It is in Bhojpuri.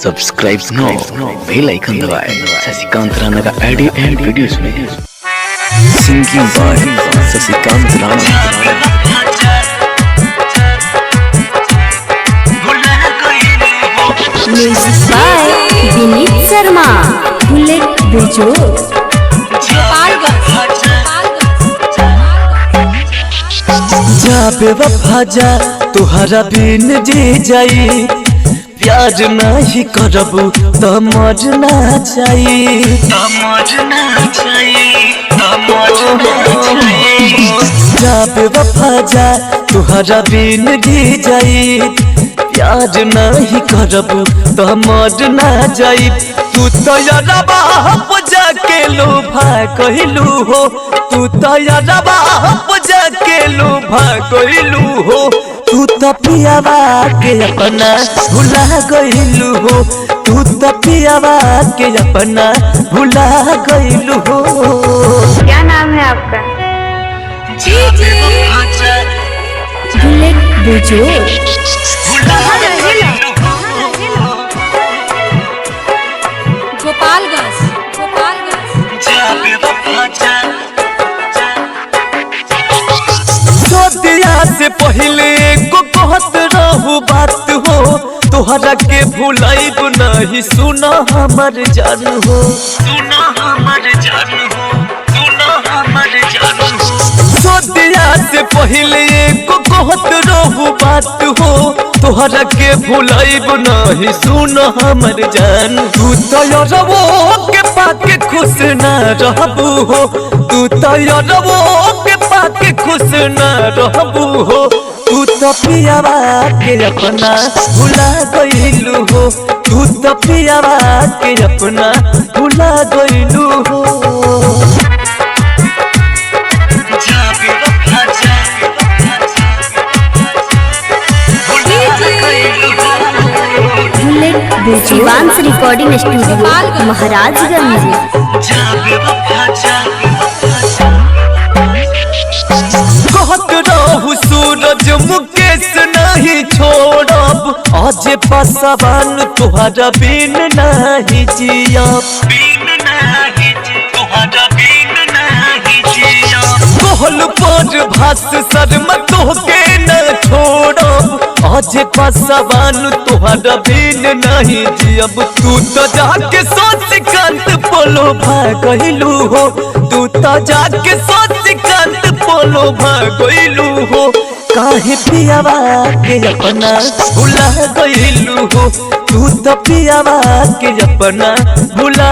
सब्सक्राइब now, बेल आइकन दबाएं। शशिकांत राणा का ऑडियो एंड वीडियोस में singing by Shashikant Rana. Music by Vineet Sharma. Bullet बेजोड़ जा बेवफा जा तुहरा बिन जी जाई, प्यार नहीं करबू तो मरना चाहिए। जा बेवफा जा तुहरा बिन जी जाई, प्यार नहीं करबू तो मरना जाई। तू तो यारबा पूजा के लोभा कहलू हो, तू तो यारबा पूजा के लोभा कहलू हो। तू तो पियावा के अपना भुला गइलू हो, तू तो पियावा के अपना भुला गइलू हो। क्या नाम है आपका? बुलेट बेजोड़ गोपालगंज। दिया से पहले को कहत रहू बात हो, तोहरा के भुलाइब नहीं सुना हमर जान हो। दिया से पहले को कहत रहू बात हो, तोहरा के भुलाइब नहीं सुना हमर जान। तू तो यारबो के पाके खुश ना रहबू हो, तू तो यारबो के पाके खुश ना रहबू हो। तू तो पियावा के अपना भुला गइलू हो, तू तो पियावा के अपना भुला गइलू हो। बुलेट बेजोड़ रिकॉर्डिंग स्टूडियो महाराजगंज। कहत रहू सूरज मुकेश नहीं छोड़ब, आज पसवान तुहरा बिन नहीं जियब। कहल पर भास शर्मा तोहके न छोड़ब, आज पसवान तुहरा बिन नहीं जियब। तू तो जाके शशिकांत पोलो भागलू हो, तू तो जाके शशिकांत पोलो भागलू हो। काहे पियावा के अपना भुला गइलू हो, तू तो पियावा के अपना भुला